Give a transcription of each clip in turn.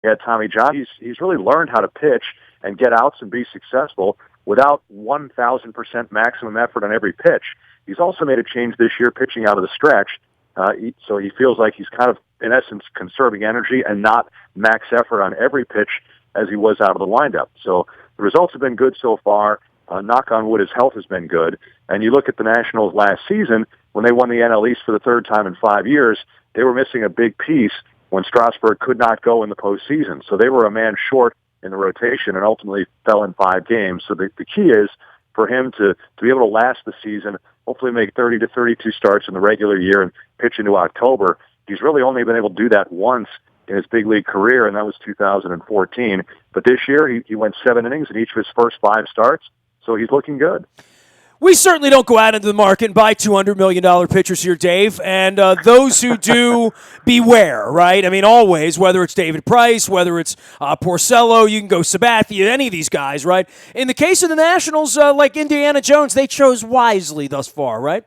had Tommy John. He's really learned how to pitch and get outs and be successful without 1,000% maximum effort on every pitch. He's also made a change this year pitching out of the stretch, so he feels like he's kind of, in essence, conserving energy and not max effort on every pitch as he was out of the windup. So the results have been good so far. Knock on wood, his health has been good. And you look at the Nationals last season, when they won the NL East for the third time in 5 years, they were missing a big piece when Strasburg could not go in the postseason. So they were a man short in the rotation and ultimately fell in 5 games. So the key is for him to be able to last the season, hopefully make 30 to 32 starts in the regular year and pitch into October. He's really only been able to do that once in his big league career, and that was 2014. But this year, he went 7 innings in each of his first 5 starts, so he's looking good. We certainly don't go out into the market and buy $200 million pitchers here, Dave. And those who do, beware, right? I mean, always, whether it's David Price, whether it's Porcello, you can go Sabathia, any of these guys, right? In the case of the Nationals, like Indiana Jones, they chose wisely thus far, right?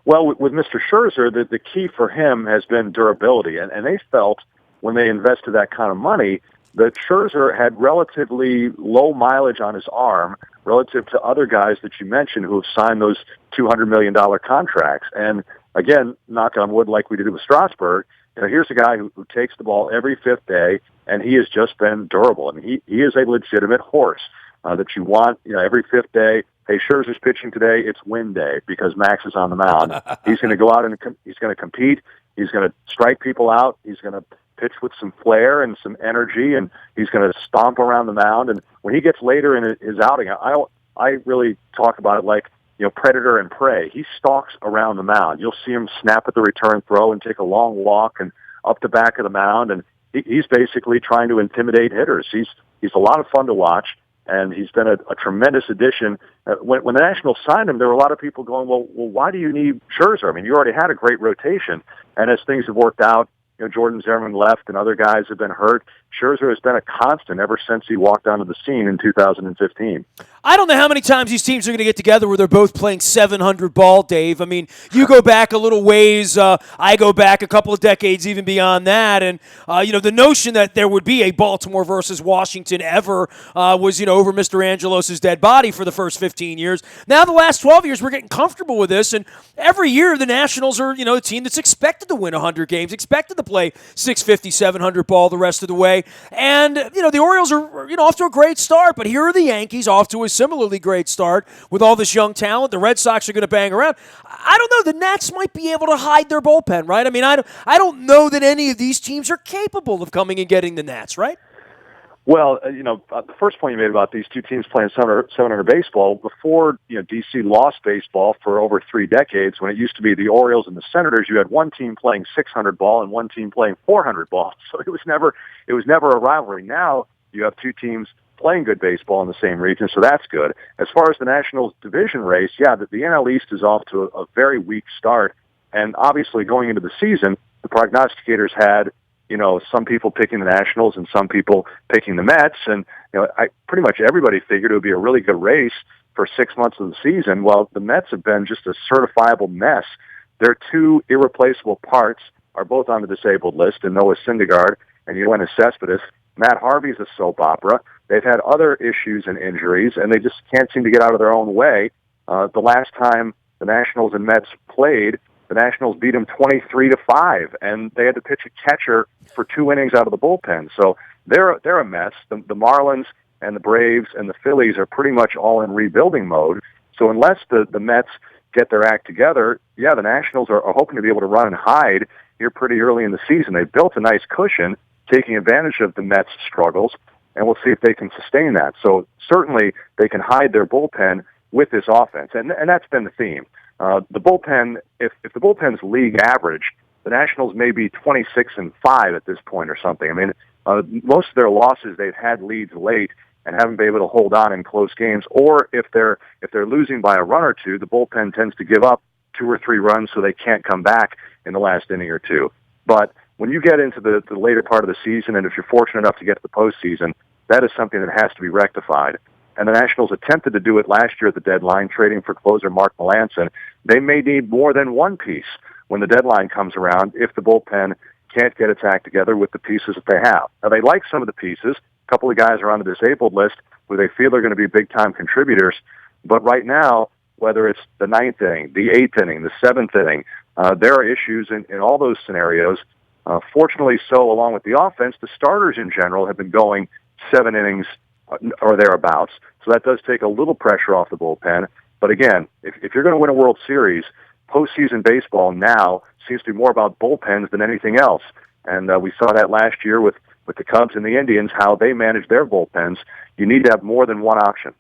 Well, with Mr. Scherzer, the key for him has been durability. And they felt when they invested that kind of money that Scherzer had relatively low mileage on his arm relative to other guys that you mentioned who have signed those $200 million contracts. And again, knock on wood, like we did with Strasburg, here's a guy who takes the ball every 5th day, and he has just been durable. I mean, he is a legitimate horse that you want, every 5th day. Hey, Scherzer's pitching today. It's win day because Max is on the mound. He's going to go out and he's going to compete. He's going to strike people out. He's going to pitch with some flair and some energy, and he's going to stomp around the mound. And when he gets later in his outing, I really talk about it like, predator and prey. He stalks around the mound. You'll see him snap at the return throw and take a long walk and up the back of the mound, and he's basically trying to intimidate hitters. He's a lot of fun to watch, and he's been a tremendous addition. When the Nationals signed him, there were a lot of people going, well, why do you need Scherzer? I mean, you already had a great rotation, and as things have worked out, Jordan Zimmerman left and other guys have been hurt. Scherzer has been a constant ever since he walked onto the scene in 2015. I don't know how many times these teams are going to get together where they're both playing 700 ball, Dave. I mean, you go back a little ways. I go back a couple of decades even beyond that. And, the notion that there would be a Baltimore versus Washington ever was, over Mr. Angelos' dead body for the first 15 years. Now the last 12 years, we're getting comfortable with this. And every year the Nationals are, a team that's expected to win 100 games, expected to play 650, 700 ball the rest of the way. And, the Orioles are, off to a great start. But here are the Yankees off to a similarly great start with all this young talent. The Red Sox are going to bang around. I don't know. The Nats might be able to hide their bullpen, right? I mean, I don't know that any of these teams are capable of coming and getting the Nats, right? Well, the first point you made about these two teams playing 700 baseball, before, D.C. lost baseball for over 3 decades, when it used to be the Orioles and the Senators, you had one team playing 600 ball and one team playing 400 ball. So it was never a rivalry. Now you have 2 teams playing good baseball in the same region, so that's good. As far as the Nationals division race, the NL East is off to a very weak start, and obviously going into the season, the prognosticators had, some people picking the Nationals and some people picking the Mets, and pretty much everybody figured it would be a really good race for 6 months of the season. Well, the Mets have been just a certifiable mess. Their 2 irreplaceable parts are both on the disabled list, and Noah Syndergaard and Yoenis Cespedes. Matt Harvey's a soap opera. They've had other issues and injuries, and they just can't seem to get out of their own way. The last time the Nationals and Mets played, the Nationals beat them 23-5, and they had to pitch a catcher for 2 innings out of the bullpen. So they're a mess. The Marlins and the Braves and the Phillies are pretty much all in rebuilding mode. So unless the Mets get their act together, the Nationals are hoping to be able to run and hide here pretty early in the season. They've built a nice cushion, taking advantage of the Mets' struggles, and we'll see if they can sustain that. So certainly they can hide their bullpen with this offense, and that's been the theme. The bullpen, if the bullpen's league average, the Nationals may be 26-5 at this point or something. I mean, most of their losses, they've had leads late and haven't been able to hold on in close games. Or if they're losing by a run or two, the bullpen tends to give up 2 or 3 runs so they can't come back in the last inning or two. But when you get into the later part of the season, and if you're fortunate enough to get to the postseason, that is something that has to be rectified. And the Nationals attempted to do it last year at the deadline, trading for closer Mark Melancon. They may need more than one piece when the deadline comes around if the bullpen can't get its act together with the pieces that they have. Now, they like some of the pieces. A couple of guys are on the disabled list who they feel are going to be big-time contributors. But right now, whether it's the ninth inning, the eighth inning, the seventh inning, there are issues in all those scenarios. Fortunately so, along with the offense, the starters in general have been going 7 innings or thereabouts. So that does take a little pressure off the bullpen. But again, if you're going to win a World Series, postseason baseball now seems to be more about bullpens than anything else. And we saw that last year with the Cubs and the Indians, how they manage their bullpens. You need to have more than one option.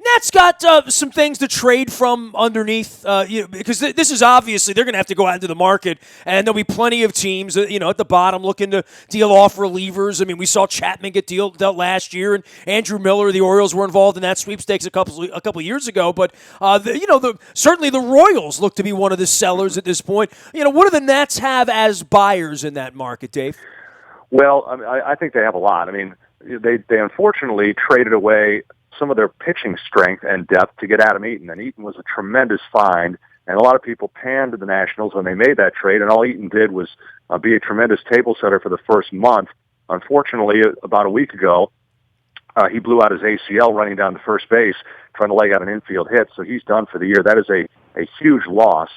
Nats got some things to trade from underneath, because this is obviously they're going to have to go out into the market, and there'll be plenty of teams, at the bottom looking to deal off relievers. I mean, we saw Chapman get dealt last year, and Andrew Miller, the Orioles were involved in that sweepstakes a couple of years ago. But certainly the Royals look to be one of the sellers at this point. What do the Nats have as buyers in that market, Dave? Well, I think they have a lot. I mean, they unfortunately traded away some of their pitching strength and depth to get Adam Eaton, and Eaton was a tremendous find, and a lot of people panned the Nationals when they made that trade, and all Eaton did was be a tremendous table setter for the first month. Unfortunately, about a week ago, he blew out his ACL running down to first base, trying to leg out an infield hit, so he's done for the year. That is a huge loss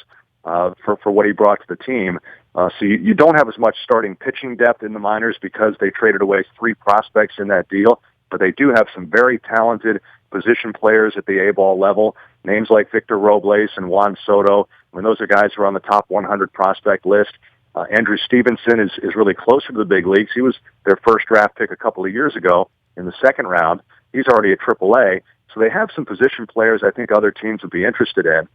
for what he brought to the team. So you don't have as much starting pitching depth in the minors because they traded away 3 prospects in that deal. But they do have some very talented position players at the A-ball level, names like Victor Robles and Juan Soto. I mean, those are guys who are on the top 100 prospect list. Andrew Stevenson is really closer to the big leagues. He was their first draft pick a couple of years ago in the second round. He's already at AAA. So they have some position players I think other teams would be interested in.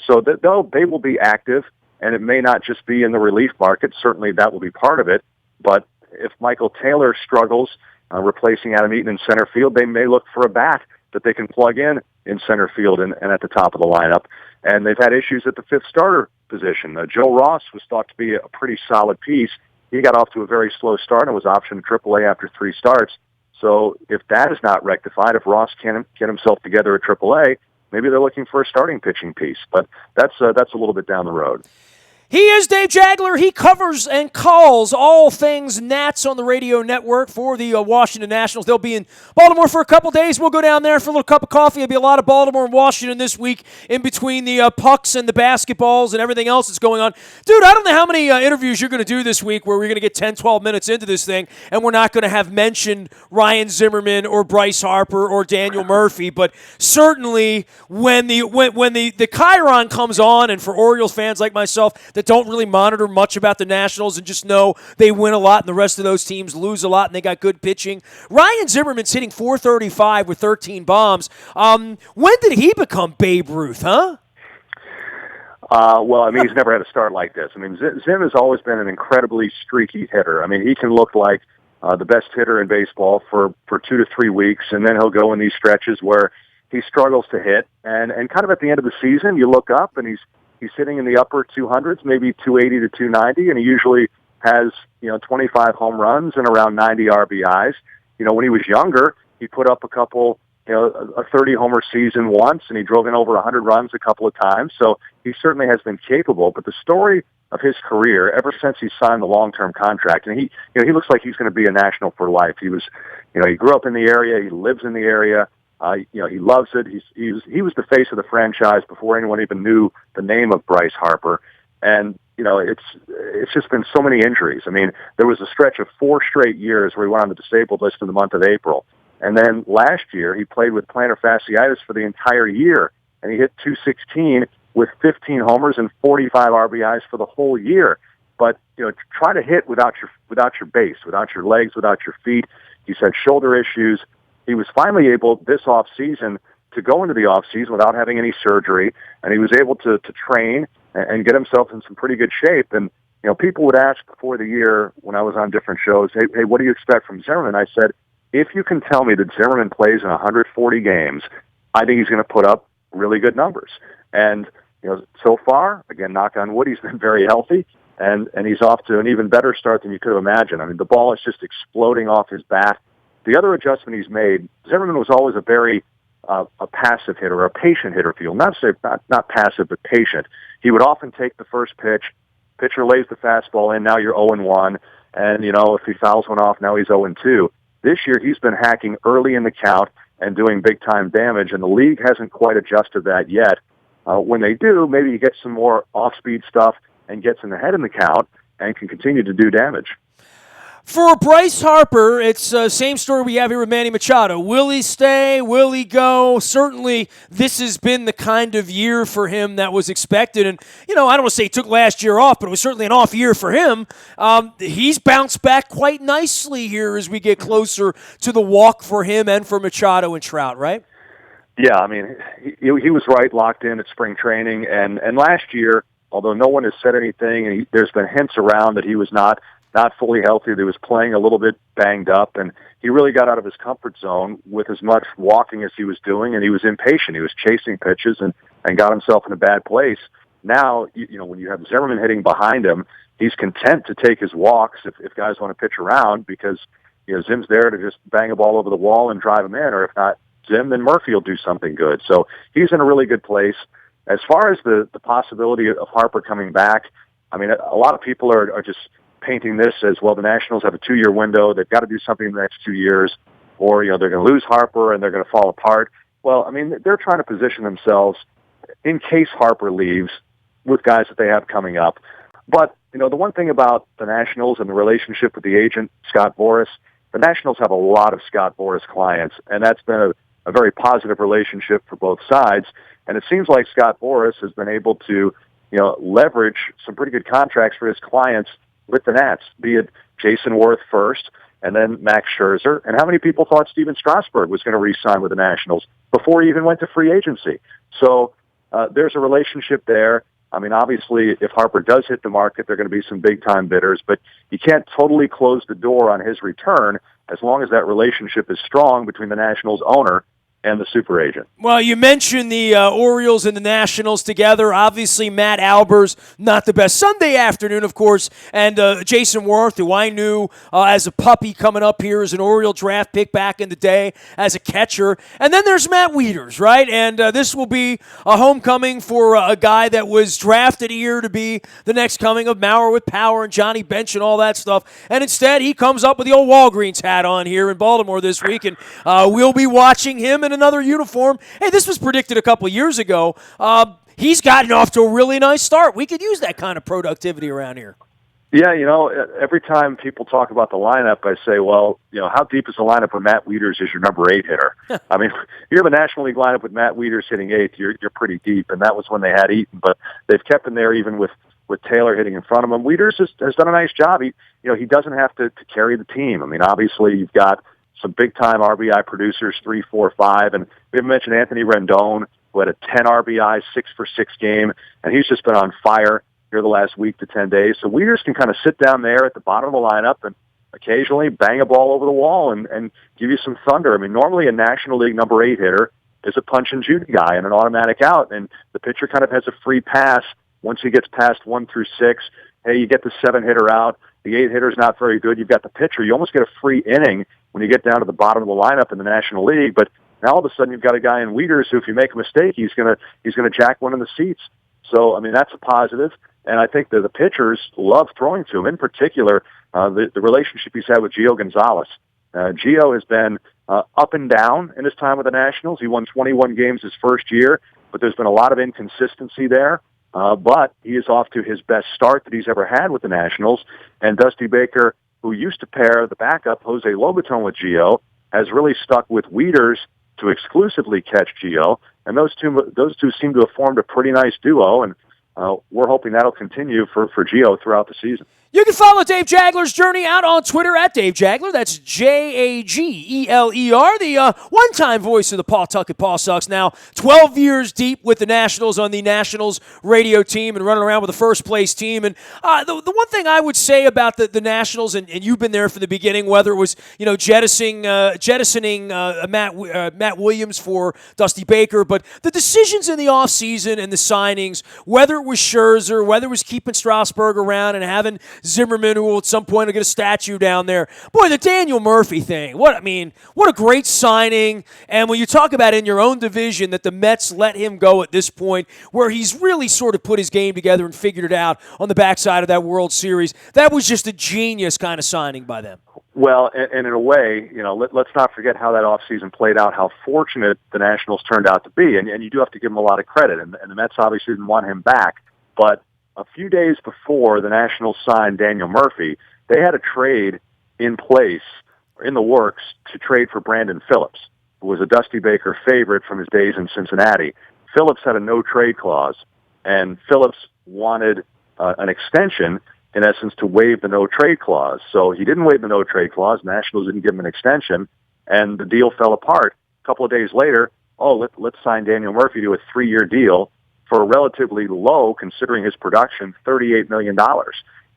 So they will be active, and it may not just be in the relief market. Certainly that will be part of it. But if Michael Taylor struggles replacing Adam Eaton in center field, they may look for a bat that they can plug in center field and at the top of the lineup. And they've had issues at the fifth starter position. Joe Ross was thought to be a pretty solid piece. He got off to a very slow start and was optioned to AAA after 3 starts. So if that is not rectified, if Ross can't get himself together at AAA, maybe they're looking for a starting pitching piece. But that's a little bit down the road. He is Dave Jagler. He covers and calls all things Nats on the radio network for the Washington Nationals. They'll be in Baltimore for a couple days. We'll go down there for a little cup of coffee. There'll be a lot of Baltimore and Washington this week in between the pucks and the basketballs and everything else that's going on. Dude, I don't know how many interviews you're going to do this week where we're going to get 10, 12 minutes into this thing and we're not going to have mentioned Ryan Zimmerman or Bryce Harper or Daniel Murphy. But certainly when the Chiron comes on, and for Orioles fans like myself that don't really monitor much about the Nationals and just know they win a lot and the rest of those teams lose a lot and they got good pitching. Ryan Zimmerman's hitting .435 with 13 bombs. When did he become Babe Ruth, huh? Well, I mean, he's never had a start like this. I mean, Zim has always been an incredibly streaky hitter. I mean, he can look like the best hitter in baseball for 2 to 3 weeks, and then he'll go in these stretches where he struggles to hit. And kind of at the end of the season, you look up and he's sitting in the upper 200s, maybe 280 to 290, and he usually has 25 home runs and around 90 RBIs. When he was younger, he put up a couple, a 30 homer season once, and he drove in over 100 runs a couple of times. So he certainly has been capable. But the story of his career, ever since he signed the long-term contract, and he looks like he's going to be a National for life. He was, he grew up in the area, he lives in the area. He loves it. He was the face of the franchise before anyone even knew the name of Bryce Harper. And, it's just been so many injuries. I mean, there was a stretch of 4 straight years where he went on the disabled list in the month of April. And then last year, he played with plantar fasciitis for the entire year, and he hit .216 with 15 homers and 45 RBIs for the whole year. But, try to hit without your base, without your legs, without your feet. He's had shoulder issues. He was finally able this offseason to go into the offseason without having any surgery, and he was able to train and get himself in some pretty good shape. And, people would ask before the year when I was on different shows, hey, what do you expect from Zimmerman? I said, if you can tell me that Zimmerman plays in 140 games, I think he's going to put up really good numbers. And, so far, again, knock on wood, he's been very healthy, and he's off to an even better start than you could have imagined. I mean, the ball is just exploding off his bat. The other adjustment he's made, Zimmerman was always a very a passive hitter, a patient hitter, if you will. Not passive, but patient. He would often take the first pitch, pitcher lays the fastball in, now you're 0-1. And, if he fouls one off, now he's 0-2. This year, he's been hacking early in the count and doing big-time damage, and the league hasn't quite adjusted that yet. When they do, maybe he gets some more off-speed stuff and gets in the head in the count and can continue to do damage. For Bryce Harper, it's the same story we have here with Manny Machado. Will he stay? Will he go? Certainly, this has been the kind of year for him that was expected. And, I don't want to say he took last year off, but it was certainly an off year for him. He's bounced back quite nicely here as we get closer to the walk for him and for Machado and Trout, right? Yeah, I mean, he was right, locked in at spring training. And last year, although no one has said anything, and there's been hints around that he was not fully healthy, that he was playing a little bit banged up, and he really got out of his comfort zone with as much walking as he was doing, and he was impatient. He was chasing pitches and got himself in a bad place. Now, when you have Zimmerman hitting behind him, he's content to take his walks if guys want to pitch around because, Zim's there to just bang a ball over the wall and drive him in, or if not Zim, then Murphy will do something good. So he's in a really good place. As far as the possibility of Harper coming back, I mean, a lot of people are just painting this as, well, the Nationals have a 2-year window. They've got to do something in the next 2 years, or, they're going to lose Harper and they're going to fall apart. Well, I mean, they're trying to position themselves in case Harper leaves with guys that they have coming up. But, the one thing about the Nationals and the relationship with the agent, Scott Boras, the Nationals have a lot of Scott Boras clients, and that's been a very positive relationship for both sides. And it seems like Scott Boras has been able to, leverage some pretty good contracts for his clients with the Nats, be it Jason Worth first, and then Max Scherzer. And how many people thought Steven Strasburg was going to re-sign with the Nationals before he even went to free agency? So there's a relationship there. I mean, obviously, if Harper does hit the market, there are going to be some big-time bidders, but you can't totally close the door on his return as long as that relationship is strong between the Nationals owner and the super agent. Well, you mentioned the Orioles and the Nationals together. Obviously, Matt Albers, not the best Sunday afternoon, of course, and Jason Worth, who I knew as a puppy coming up here as an Oriole draft pick back in the day as a catcher. And then there's Matt Wieters, right? And this will be a homecoming for a guy that was drafted here to be the next coming of Mauer with Power and Johnny Bench and all that stuff. And instead, he comes up with the old Walgreens hat on here in Baltimore this week, and we'll be watching him in another uniform. Hey, this was predicted a couple of years ago. He's gotten off to a really nice start. We could use that kind of productivity around here. Yeah, every time people talk about the lineup, I say, well, how deep is the lineup when Matt Wieters is your number 8 hitter? I mean, if you have a National League lineup with Matt Wieters hitting 8th, you're pretty deep, and that was when they had Eaton, but they've kept him there even with Taylor hitting in front of him. Wieters has done a nice job. He doesn't have to carry the team. I mean, obviously, you've got some big-time RBI producers, 3, 4, 5, and we haven't mentioned Anthony Rendon, who had a 10 RBI, 6-for-6 game, and he's just been on fire here the last week to 10 days. So Wieters can kind of sit down there at the bottom of the lineup and occasionally bang a ball over the wall and give you some thunder. I mean, normally a National League number 8 hitter is a punch-and-shoot guy and an automatic out, and the pitcher kind of has a free pass once he gets past 1 through 6. Hey, you get the 7-hitter out. The 8-hitter's not very good. You've got the pitcher. You almost get a free inning when you get down to the bottom of the lineup in the National League. But now all of a sudden you've got a guy in Wieters who, if you make a mistake, he's gonna jack one in the seats. So I mean, that's a positive. And I think that the pitchers love throwing to him. In particular, the relationship he's had with Gio Gonzalez. Gio has been up and down in his time with the Nationals. He won 21 games his first year, but there's been a lot of inconsistency there. But he is off to his best start that he's ever had with the Nationals. And Dusty Baker, who used to pair the backup, Jose Lobaton, with Gio, has really stuck with Wieters to exclusively catch Gio. And those two seem to have formed a pretty nice duo, and we're hoping that'll continue for Gio throughout the season. You can follow Dave Jagler's journey out on Twitter at Dave Jagler. That's Jagler, the one-time voice of the Pawtucket Paw Sox. Now 12 years deep with the Nationals on the Nationals radio team and running around with the first-place team. And the one thing I would say about the Nationals, and you've been there from the beginning, whether it was jettisoning Matt Williams for Dusty Baker, but the decisions in the offseason and the signings, whether it was Scherzer, whether it was keeping Strasburg around and having Zimmerman, who will at some point will get a statue down there. Boy, the Daniel Murphy thing. What a great signing. And when you talk about in your own division that the Mets let him go at this point, where he's really sort of put his game together and figured it out on the backside of that World Series, that was just a genius kind of signing by them. Well, and in a way, let's not forget how that offseason played out, how fortunate the Nationals turned out to be. And you do have to give them a lot of credit. And the Mets obviously didn't want him back. But a few days before the Nationals signed Daniel Murphy, they had a trade in place, in the works, to trade for Brandon Phillips, who was a Dusty Baker favorite from his days in Cincinnati. Phillips had a no-trade clause, and Phillips wanted an extension, in essence, to waive the no-trade clause. So he didn't waive the no-trade clause. Nationals didn't give him an extension, and the deal fell apart. A couple of days later, let's sign Daniel Murphy to a 3-year deal for a relatively low, considering his production, $38 million.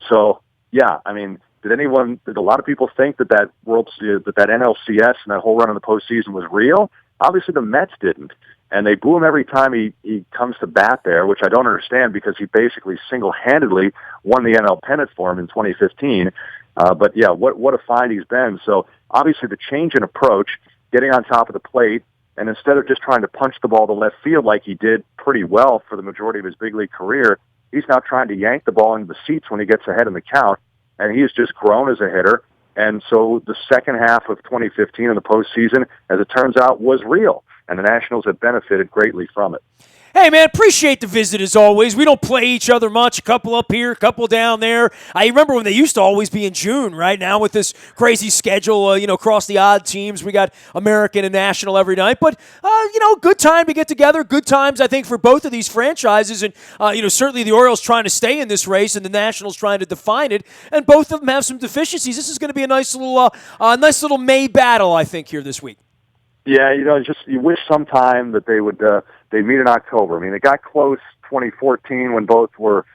So, yeah, I mean, did a lot of people think that that NLCS and that whole run in the postseason was real? Obviously, the Mets didn't. And they boo him every time he comes to bat there, which I don't understand because he basically single-handedly won the NL pennant for him in 2015. But, yeah, what a find he's been. So, obviously, the change in approach, getting on top of the plate, and instead of just trying to punch the ball to left field like he did pretty well for the majority of his big league career, he's now trying to yank the ball into the seats when he gets ahead in the count, and he has just grown as a hitter. And so the second half of 2015 in the postseason, as it turns out, was real. And the Nationals have benefited greatly from it. Hey, man, appreciate the visit as always. We don't play each other much. A couple up here, a couple down there. I remember when they used to always be in June, right? Now with this crazy schedule, across the odd teams, we got American and National every night. But, good time to get together. Good times, I think, for both of these franchises. And, certainly the Orioles trying to stay in this race and the Nationals trying to define it. And both of them have some deficiencies. This is going to be a nice little May battle, I think, here this week. Yeah, you wish sometime that they'd meet in October. I mean, it got close 2014 when both were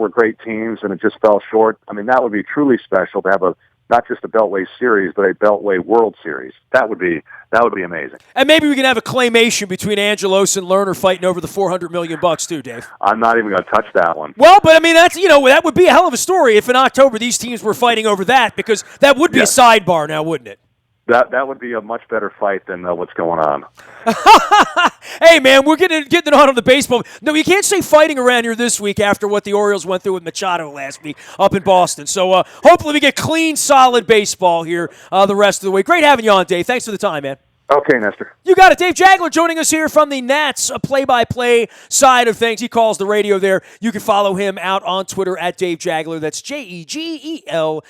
great teams, and it just fell short. I mean, that would be truly special to have not just a Beltway Series, but a Beltway World Series. That would be amazing. And maybe we can have a claymation between Angelos and Lerner fighting over the $400 million too, Dave. I'm not even going to touch that one. Well, but I mean, that's that would be a hell of a story if in October these teams were fighting over that, because that would be a sidebar now, wouldn't it? That would be a much better fight than what's going on. Hey, man, we're getting on the baseball. No, you can't say fighting around here this week after what the Orioles went through with Machado last week up in Boston. So hopefully we get clean, solid baseball here the rest of the week. Great having you on, Dave. Thanks for the time, man. Okay, Nestor. You got it. Dave Jagler joining us here from the Nats, a play-by-play side of things. He calls the radio there. You can follow him out on Twitter at Dave Jagler. That's Jegler.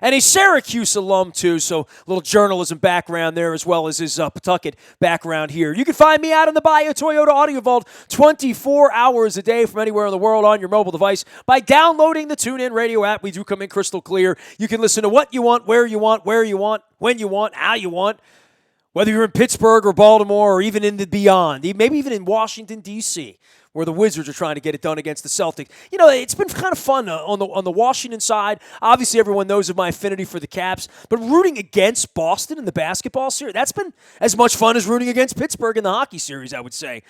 And he's Syracuse alum, too, so a little journalism background there as well as his Pawtucket background here. You can find me out in the Bayou Toyota Audio Vault 24 hours a day from anywhere in the world on your mobile device by downloading the TuneIn Radio app. We do come in crystal clear. You can listen to what you want, where you want, when you want, how you want. Whether you're in Pittsburgh or Baltimore or even in the beyond, maybe even in Washington, D.C., where the Wizards are trying to get it done against the Celtics. It's been kind of fun on the Washington side. Obviously, everyone knows of my affinity for the Caps, but rooting against Boston in the basketball series, that's been as much fun as rooting against Pittsburgh in the hockey series, I would say.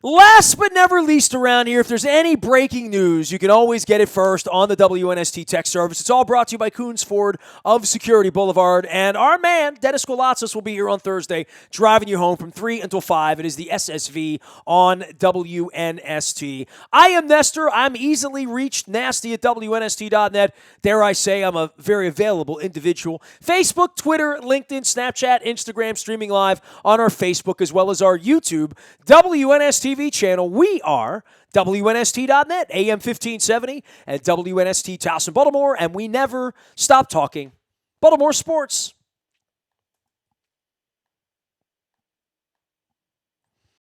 Last but never least around here, if there's any breaking news, you can always get it first on the WNST text service. It's all brought to you by Coons Ford of Security Boulevard. And our man, Dennis Kolatzis, will be here on Thursday, driving you home from 3 until 5. It is the SSV on WNST. I am Nestor. I'm easily reached, nasty at WNST.net. Dare I say I'm a very available individual. Facebook, Twitter, LinkedIn, Snapchat, Instagram, streaming live on our Facebook as well as our YouTube, WNST TV channel. We are WNST.net, AM 1570 at WNST Towson, Baltimore, and we never stop talking Baltimore sports.